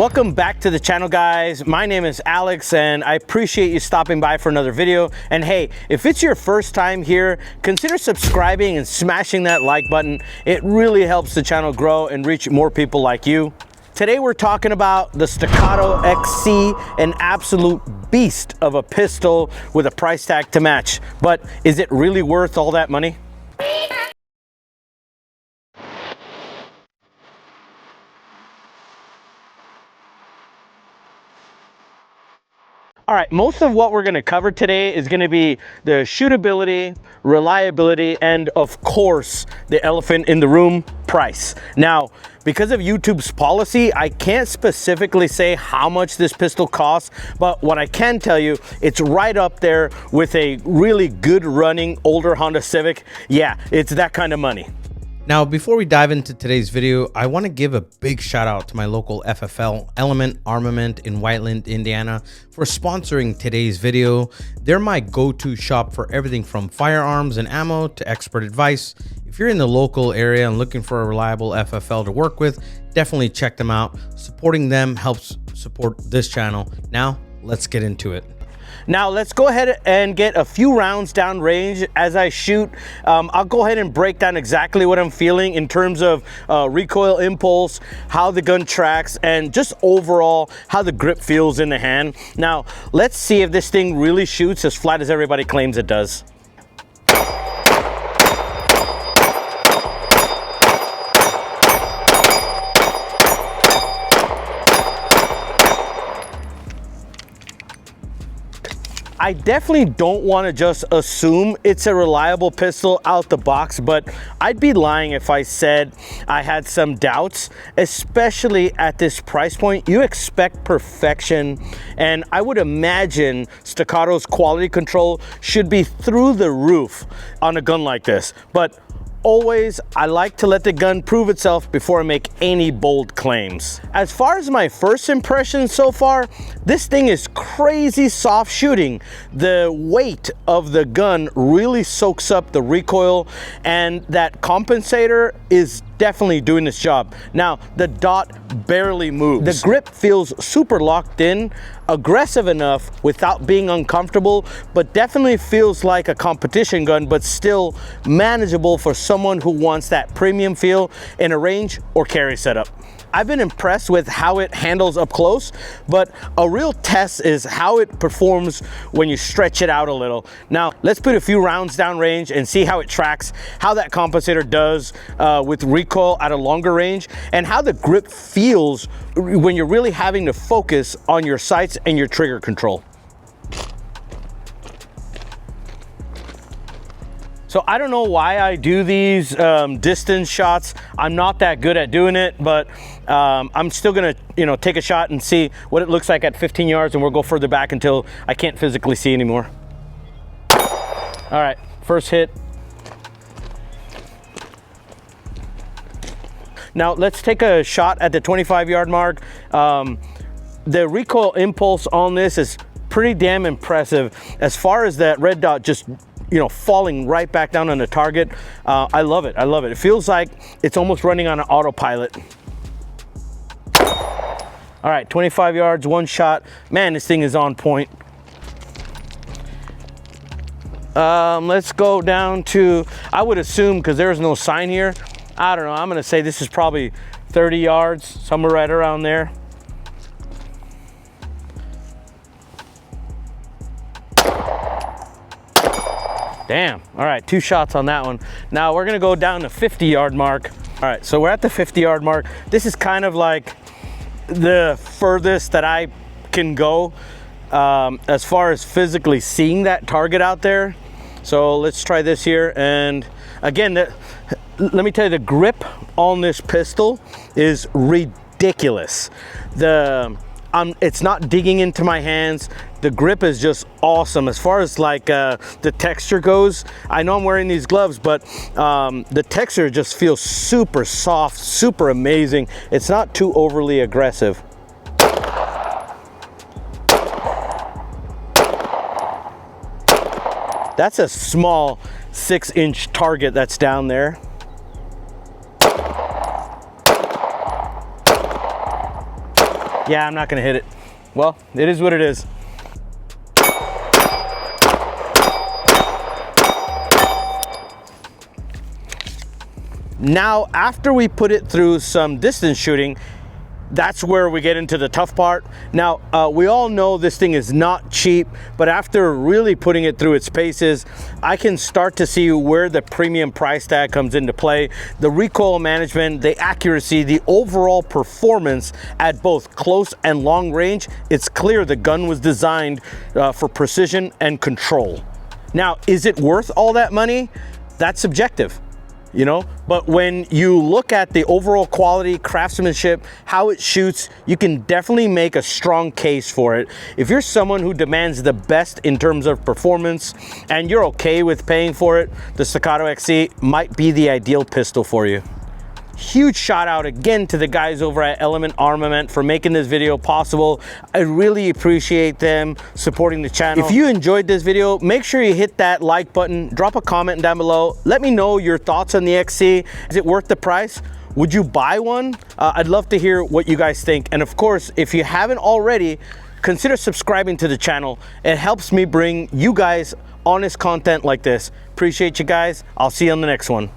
Welcome back to the channel, guys. My name is Alex and I appreciate you stopping by for another video. And hey, if it's your first time here, consider subscribing and smashing that like button. It really helps the channel grow and reach more people like you. Today we're talking about the Staccato XC, an absolute beast of a pistol with a price tag to match. But is it really worth all that money? All right, most of what we're going to cover today is going to be the shootability, reliability, and of course, the elephant in the room, price. Now, because of YouTube's policy, I can't specifically say how much this pistol costs, but what I can tell you, it's right up there with a really good running older Honda Civic. Yeah, it's that kind of money. Now, before we dive into today's video, I want to give a big shout out to my local FFL Element Armament in Whiteland, Indiana for sponsoring today's video. They're my go-to shop for everything from firearms and ammo to expert advice. If you're in the local area and looking for a reliable FFL to work with, definitely check them out. Supporting them helps support this channel. Now, let's get into it. Now let's go ahead and get a few rounds down range as I shoot. I'll go ahead and break down exactly what I'm feeling in terms of recoil impulse, how the gun tracks, and just overall how the grip feels in the hand. Now let's see if this thing really shoots as flat as everybody claims it does. I definitely don't want to just assume it's a reliable pistol out the box, but I'd be lying if I said I had some doubts, especially at this price point. You expect perfection, and I would imagine Staccato's quality control should be through the roof on a gun like this. But always, I like to let the gun prove itself before I make any bold claims. As far as my first impression so far, this thing is crazy soft shooting. The weight of the gun really soaks up the recoil, and that compensator is definitely doing this job. Now, the dot barely moves. The grip feels super locked in, aggressive enough without being uncomfortable, but definitely feels like a competition gun, but still manageable for someone who wants that premium feel in a range or carry setup. I've been impressed with how it handles up close, but a real test is how it performs when you stretch it out a little. Now, let's put a few rounds down range and see how it tracks, how that compensator does with recoil at a longer range, and how the grip feels when you're really having to focus on your sights and your trigger control. So I don't know why I do these distance shots. I'm not that good at doing it, but I'm still gonna, take a shot and see what it looks like at 15 yards, and we'll go further back until I can't physically see anymore. All right, first hit. Now let's take a shot at the 25-yard mark. The recoil impulse on this is pretty damn impressive. As far as that red dot just falling right back down on the target. I love it. I love it. It feels like it's almost running on an autopilot. All right, 25 yards, one shot. Man, this thing is on point. Let's go down to, I would assume, because there's no sign here, I don't know, I'm gonna say this is probably 30 yards, somewhere right around there. Damn. All right, two shots on that one. Now we're gonna go down to 50-yard mark. All right, so we're at the 50-yard mark. This is kind of like the furthest that I can go as far as physically seeing that target out there. So let's try this here. And again, let me tell you, the grip on this pistol is ridiculous. It's not digging into my hands. The grip is just awesome. As far as like the texture goes, I know I'm wearing these gloves, but the texture just feels super soft, super amazing. It's not too overly aggressive. That's a small 6-inch target that's down there. Yeah, I'm not gonna hit it. Well, it is what it is. Now, after we put it through some distance shooting, that's where we get into the tough part. Now, we all know this thing is not cheap, but after really putting it through its paces, I can start to see where the premium price tag comes into play. The recoil management, the accuracy, the overall performance at both close and long range. It's clear the gun was designed for precision and control. Now, is it worth all that money? That's subjective. You know, but when you look at the overall quality, craftsmanship, how it shoots, you can definitely make a strong case for it. If you're someone who demands the best in terms of performance and you're okay with paying for it, the Staccato XC might be the ideal pistol for you. Huge shout out again to the guys over at Element Armament for making this video possible. I really appreciate them supporting the channel. If you enjoyed this video, make sure you hit that like button, drop a comment down below. Let me know your thoughts on the XC. Is it worth the price? Would you buy one? I'd love to hear what you guys think. And of course, if you haven't already, consider subscribing to the channel. It helps me bring you guys honest content like this. Appreciate you guys. I'll see you on the next one.